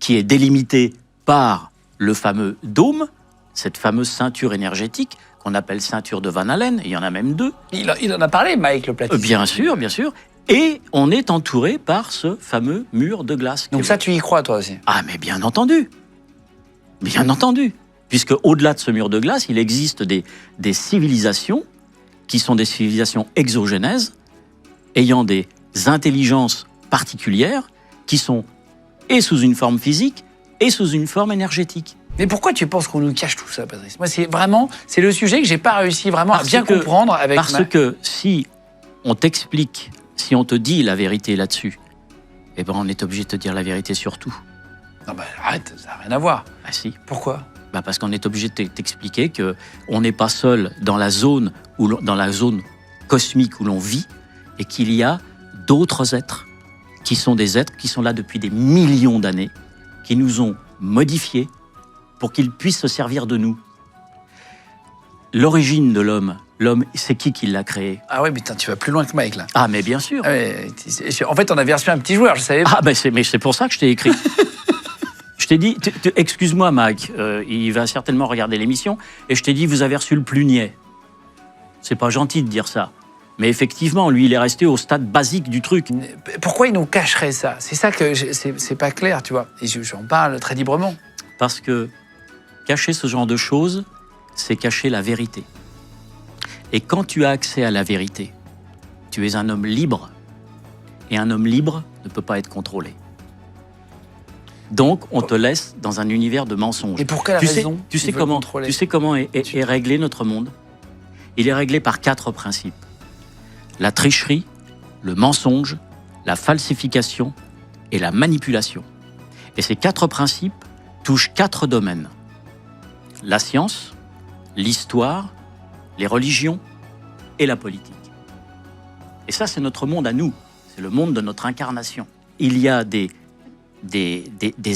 qui est délimitée par le fameux dôme, cette fameuse ceinture énergétique qu'on appelle ceinture de Van Allen, il y en a même 2. Il en a parlé, Mike, le platisme. Bien sûr, bien sûr. Et on est entouré par ce fameux mur de glace. Donc ça, tu y crois, toi aussi? Ah, mais bien entendu. Bien entendu. Puisque au-delà de ce mur de glace, il existe des civilisations qui sont des civilisations exogénèses, ayant des intelligences particulières, qui sont et sous une forme physique et sous une forme énergétique. Mais pourquoi tu penses qu'on nous cache tout ça, Patrice? Moi, c'est le sujet que j'ai pas réussi vraiment à bien comprendre avec. Parce que si on t'explique, si on te dit la vérité là-dessus, eh ben on est obligé de te dire la vérité sur tout. Non, bah arrête, ça n'a rien à voir. Ah si. Pourquoi? Bah parce qu'on est obligé de t'expliquer qu'on n'est pas seul dans la zone cosmique où l'on vit, et qu'il y a d'autres êtres qui sont des êtres qui sont là depuis des millions d'années, qui nous ont modifiés pour qu'ils puissent se servir de nous. L'origine de l'homme, c'est qui l'a créé? Ah ouais, mais tu vas plus loin que Mike, là. Ah, mais bien sûr. Ah ouais, en fait, on avait reçu un petit joueur, je savais pas. Ah, mais c'est pour ça que je t'ai écrit. Je t'ai dit, excuse-moi Mike, il va certainement regarder l'émission, et je t'ai dit, vous avez reçu le plus niais. C'est pas gentil de dire ça. Mais effectivement, lui, il est resté au stade basique du truc. Pourquoi il nous cacherait ça? C'est ça que c'est pas clair, tu vois. Et j'en parle très librement. Parce que cacher ce genre de choses, c'est cacher la vérité. Et quand tu as accès à la vérité, tu es un homme libre. Et un homme libre ne peut pas être contrôlé. Donc, on te laisse dans un univers de mensonges. Et pour quelle raison tu sais comment est réglé notre monde? Il est réglé par 4 principes. La tricherie, le mensonge, la falsification et la manipulation. Et ces 4 principes touchent 4 domaines. La science, l'histoire, les religions et la politique. Et ça, c'est notre monde à nous. C'est le monde de notre incarnation. Il y a des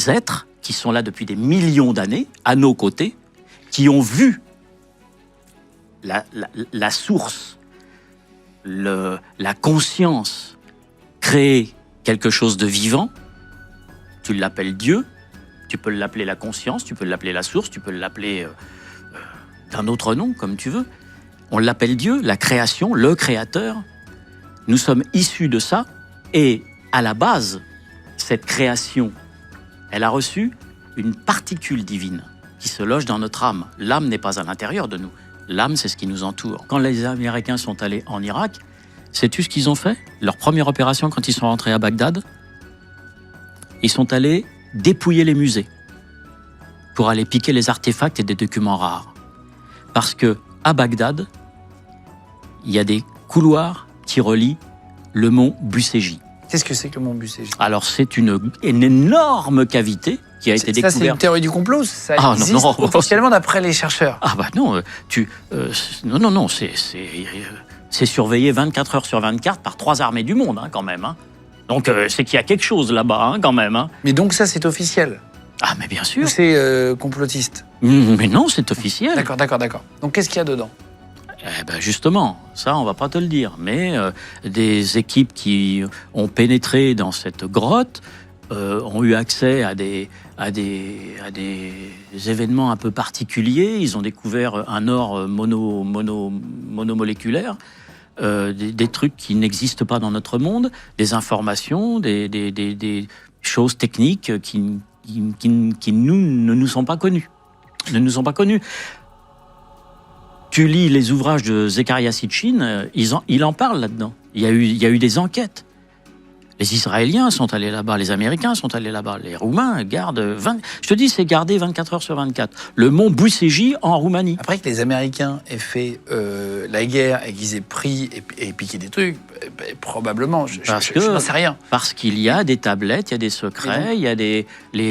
êtres qui sont là depuis des millions d'années, à nos côtés, qui ont vu la source, la conscience créer quelque chose de vivant. Tu l'appelles Dieu, tu peux l'appeler la conscience, tu peux l'appeler la source, tu peux l'appeler d'un autre nom, comme tu veux. On l'appelle Dieu, la création, le créateur. Nous sommes issus de ça, et à la base, cette création, elle a reçu une particule divine qui se loge dans notre âme. L'âme n'est pas à l'intérieur de nous. L'âme, c'est ce qui nous entoure. Quand les Américains sont allés en Irak, sais-tu ce qu'ils ont fait? Leur première opération, quand ils sont rentrés à Bagdad, ils sont allés dépouiller les musées pour aller piquer les artefacts et des documents rares. Parce que à Bagdad, il y a des couloirs qui relient le mont Bucégi. Qu'est-ce que c'est que le mont Bucégi? Alors, c'est une énorme cavité qui a été découverte. Ça, c'est une théorie du complot? Ça existe non. officiellement d'après les chercheurs? Ah bah non, non, c'est surveillé 24 heures sur 24 par 3 armées du monde, hein, quand même. Hein. Donc, c'est qu'il y a quelque chose là-bas, hein, quand même. Hein. Mais donc ça, c'est officiel? Ah, mais bien sûr. Ou c'est complotiste? Mais non, c'est officiel. D'accord. Donc, qu'est-ce qu'il y a dedans? Eh ben justement, ça, on va pas te le dire. Mais des équipes qui ont pénétré dans cette grotte ont eu accès à des événements un peu particuliers. Ils ont découvert un or monomoléculaire, des trucs qui n'existent pas dans notre monde, des informations, des choses techniques qui ne nous sont pas connues. Tu lis les ouvrages de Zecharia Sitchin, il en parle là-dedans. Il y a eu des enquêtes. Les Israéliens sont allés là-bas, les Américains sont allés là-bas, les Roumains gardent... Je te dis, c'est gardé 24 heures sur 24. Le mont Bucégi en Roumanie. Après que les Américains aient fait la guerre et qu'ils aient pris et piqué des trucs, probablement, je n'en sais rien. Parce qu'il y a des tablettes, il y a des secrets, il y a les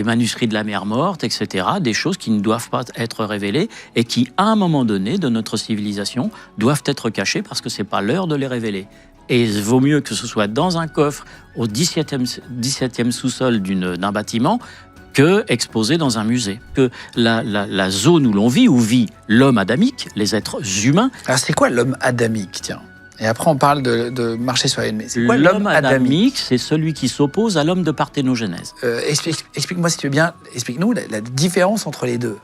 manuscrits de la mer morte, etc. Des choses qui ne doivent pas être révélées et qui, à un moment donné de notre civilisation, doivent être cachées parce que ce n'est pas l'heure de les révéler. Et il vaut mieux que ce soit dans un coffre au 17e sous-sol d'un bâtiment que exposé dans un musée. Que la zone où l'on vit, où vit l'homme adamique, les êtres humains... Alors c'est quoi l'homme adamique, tiens? Et après, on parle de marcher sur la Lune. Mais c'est quoi l'homme adamique? C'est celui qui s'oppose à l'homme de parthénogenèse. Explique-moi si tu veux bien, explique-nous la différence entre les deux.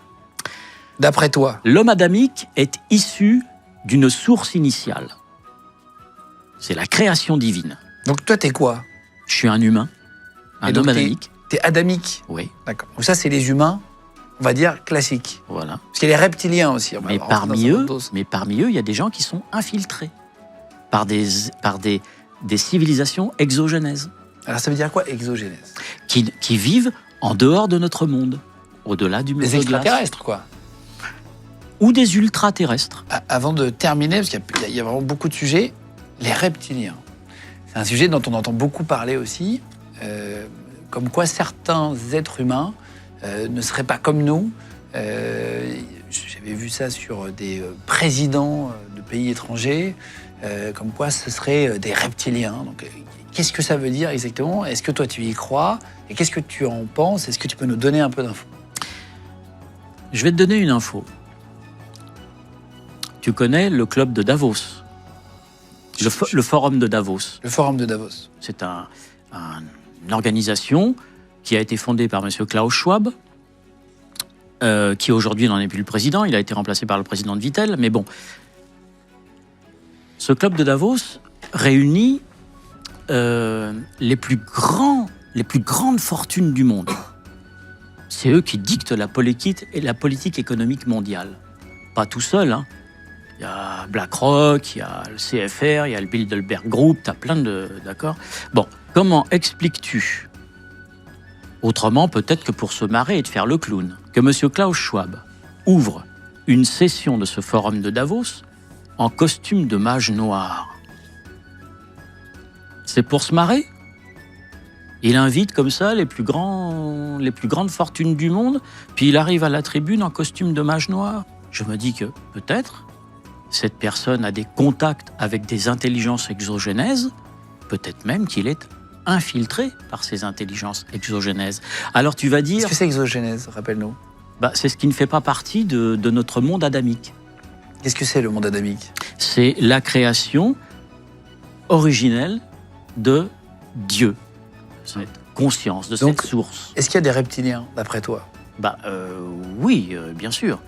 D'après toi. L'homme adamique est issu d'une source initiale. C'est la création divine. Donc toi, t'es quoi? Je suis un humain, un homme adamique. T'es adamique? Oui. D'accord. Donc ça, c'est les humains, on va dire, classiques. Voilà. Parce qu'il y a les reptiliens aussi. Mais parmi eux, il y a des gens qui sont infiltrés par des civilisations exogénèses. Alors ça veut dire quoi, exogénèse? Qui vivent en dehors de notre monde, au-delà du mur de glace. Des extraterrestres, quoi. Ou des ultraterrestres. Avant de terminer, parce qu'il y a vraiment beaucoup de sujets, les reptiliens. C'est un sujet dont on entend beaucoup parler aussi, comme quoi certains êtres humains ne seraient pas comme nous. J'avais vu ça sur des présidents de pays étrangers, comme quoi ce seraient des reptiliens. Donc, qu'est-ce que ça veut dire exactement? Est-ce que toi tu y crois? Et qu'est-ce que tu en penses? Est-ce que tu peux nous donner un peu d'infos? Je vais te donner une info. Tu connais le club de Davos, le forum de Davos. Le forum de Davos. C'est une organisation qui a été fondée par M. Klaus Schwab, qui aujourd'hui n'en est plus le président. Il a été remplacé par le président de Vittel. Mais bon, ce club de Davos réunit les plus grandes fortunes du monde. C'est eux qui dictent la politique économique mondiale. Pas tout seul, hein. Il y a BlackRock, il y a le CFR, il y a le Bilderberg Group, tu as plein de... D'accord? Bon, comment expliques-tu, autrement peut-être que pour se marrer et de faire le clown, que M. Klaus Schwab ouvre une session de ce forum de Davos en costume de mage noir? C'est pour se marrer? Il invite comme ça les plus grandes fortunes du monde, puis il arrive à la tribune en costume de mage noir. Je me dis que peut-être cette personne a des contacts avec des intelligences exogénèses, peut-être même qu'il est infiltré par ces intelligences exogénèses. Alors tu vas dire... Qu'est-ce que c'est exogénèse? Rappelle-nous. C'est ce qui ne fait pas partie de notre monde adamique. Qu'est-ce que c'est le monde adamique? C'est la création originelle de Dieu, cette conscience, de cette source. Est-ce qu'il y a des reptiliens, d'après toi? Oui, bien sûr.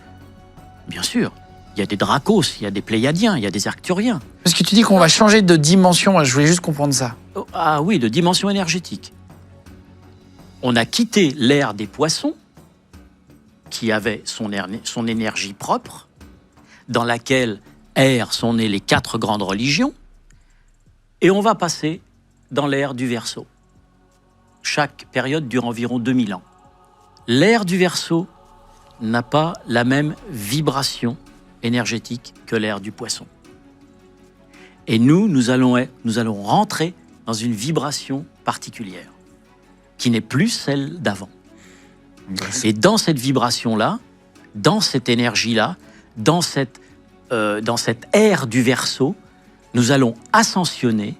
Bien sûr. Il y a des Dracos, il y a des Pléiadiens, il y a des Arcturiens. Parce que tu dis qu'on va changer de dimension, je voulais juste comprendre ça. Ah oui, de dimension énergétique. On a quitté l'ère des poissons, qui avait son énergie propre, dans laquelle sont nées les 4 grandes religions, et on va passer dans l'ère du Verseau. Chaque période dure environ 2000 ans. L'ère du Verseau n'a pas la même vibration énergétique que l'ère du Poisson. Et nous allons rentrer dans une vibration particulière, qui n'est plus celle d'avant. Et dans cette vibration-là, dans cette énergie-là, dans cette ère du Verseau, nous allons ascensionner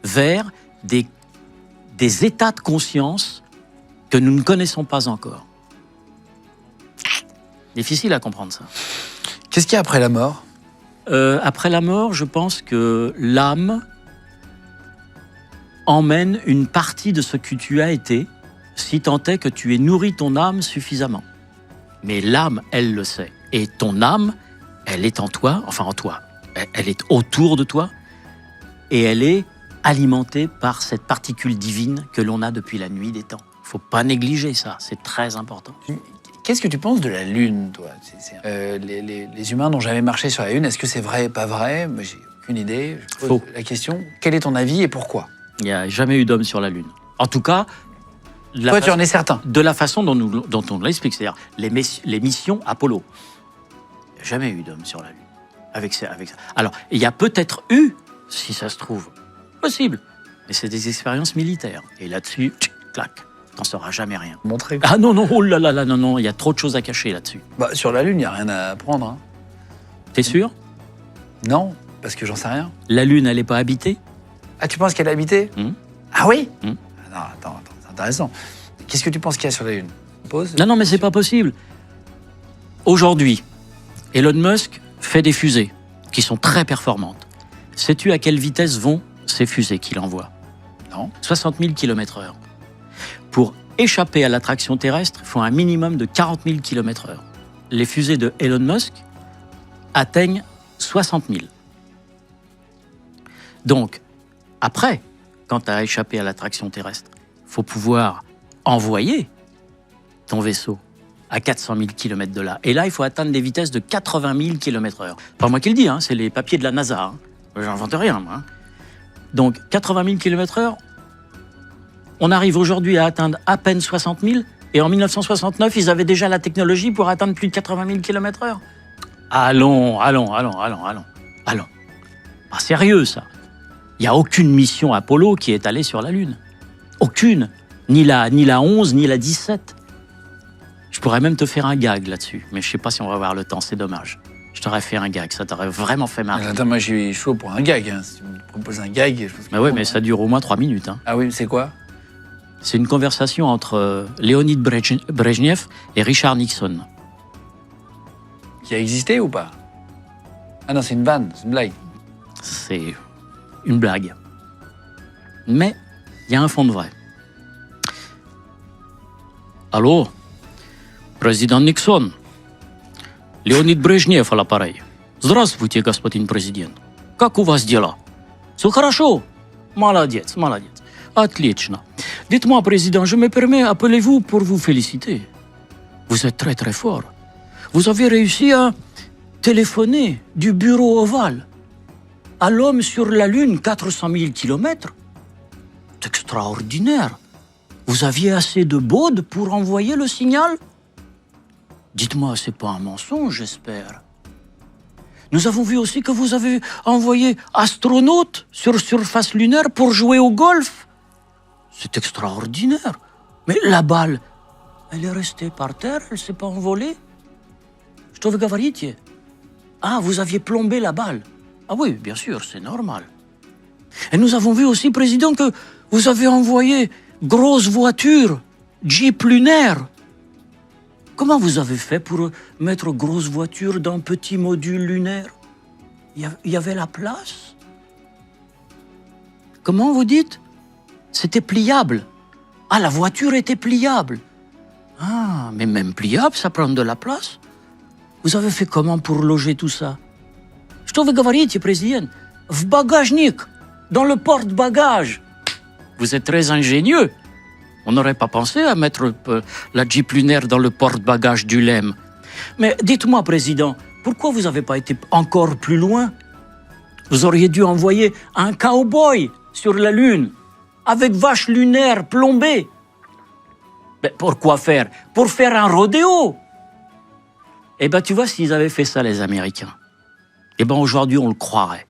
vers des états de conscience que nous ne connaissons pas encore. Difficile à comprendre ça. Qu'est-ce qu'il y a après la mort? Après la mort, je pense que l'âme emmène une partie de ce que tu as été, si tant est que tu aies nourri ton âme suffisamment. Mais l'âme, elle le sait. Et ton âme, elle est en toi, elle est autour de toi, et elle est alimentée par cette particule divine que l'on a depuis la nuit des temps. Il ne faut pas négliger ça, c'est très important. Qu'est-ce que tu penses de la Lune, toi? Les humains n'ont jamais marché sur la Lune. Est-ce que c'est vrai, pas vrai? J'ai aucune idée. Je pose la question. Quel est ton avis et pourquoi? Il n'y a jamais eu d'homme sur la Lune. En tout cas, toi, tu en es certain? De la façon dont on l'explique, c'est-à-dire les missions Apollo. Il n'y a jamais eu d'homme sur la Lune. Avec ça. Alors, il y a peut-être eu, si ça se trouve, possible, mais c'est des expériences militaires. Et là-dessus, clac. T'en sauras jamais rien. Montrer. Ah non, oh là là, non, il y a trop de choses à cacher là-dessus. Sur la Lune, il n'y a rien à apprendre. Hein. T'es sûr? Non, parce que j'en sais rien. La Lune, elle n'est pas habitée? Ah, tu penses qu'elle est habitée? Ah oui? Non, attends, c'est intéressant. Qu'est-ce que tu penses qu'il y a sur la Lune? Pose. Non, mais c'est pas possible. Aujourd'hui, Elon Musk fait des fusées qui sont très performantes. Sais-tu à quelle vitesse vont ces fusées qu'il envoie? Non. 60 000 km/h. Pour échapper à l'attraction terrestre, il faut un minimum de 40 000 km/h. Les fusées de Elon Musk atteignent 60 000. Donc, après, quand tu as échappé à l'attraction terrestre, il faut pouvoir envoyer ton vaisseau à 400 000 km de là. Et là, il faut atteindre des vitesses de 80 000 km/h. Pas moi qui le dis, hein, c'est les papiers de la NASA. Hein. J'invente rien, moi. Hein. Donc, 80 000 km/h, on arrive aujourd'hui à atteindre à peine 60 000, et en 1969, ils avaient déjà la technologie pour atteindre plus de 80 000 km/h. Allons. Pas sérieux, ça. Il n'y a aucune mission Apollo qui est allée sur la Lune. Aucune. Ni la 11, ni la 17. Je pourrais même te faire un gag là-dessus, mais je ne sais pas si on va avoir le temps, c'est dommage. Je t'aurais fait un gag, ça t'aurait vraiment fait marrer. Attends, moi, je suis chaud pour un gag. Hein. Si tu me proposes un gag, je pense que Mais oui, mais ça dure au moins 3 minutes. Hein. Ah oui, c'est quoi? C'est une conversation entre Léonid Brejnev et Richard Nixon. Qui a existé ou pas? Ah non, c'est une vanne, c'est une blague. C'est une blague. Mais il y a un fond de vrai. Allô, président Nixon. Леонид Брежнев à l'appareil. Здравствуйте, господин президент. Как у вас дела? Все хорошо? Молодец. Отлично. Dites-moi, président, je me permets d'appeler vous pour vous féliciter. Vous êtes très très fort. Vous avez réussi à téléphoner du bureau ovale à l'homme sur la Lune 400 000 km. C'est extraordinaire. Vous aviez assez de baudes pour envoyer le signal? Dites-moi, c'est pas un mensonge, j'espère. Nous avons vu aussi que vous avez envoyé astronautes sur surface lunaire pour jouer au golf. C'est extraordinaire. Mais la balle, elle est restée par terre, elle ne s'est pas envolée. Что вы говорите? Ah, vous aviez plombé la balle. Ah oui, bien sûr, c'est normal. Et nous avons vu aussi, président, que vous avez envoyé grosse voiture, Jeep lunaire. Comment vous avez fait pour mettre grosse voiture dans petit module lunaire? Il y avait la place? Comment vous dites? C'était pliable. Ah, la voiture était pliable. Ah, mais même pliable, ça prend de la place. Vous avez fait comment pour loger tout ça? Что вы говорите, président? В багажник, dans le porte-bagages. Vous êtes très ingénieux. On n'aurait pas pensé à mettre la Jeep lunaire dans le porte-bagages du LEM. Mais dites-moi, président, pourquoi vous n'avez pas été encore plus loin? Vous auriez dû envoyer un cow-boy sur la Lune, avec vache lunaire plombée. Mais pourquoi faire? Pour faire un rodéo. Eh bien, tu vois, s'ils avaient fait ça, les Américains, eh bien, aujourd'hui, on le croirait.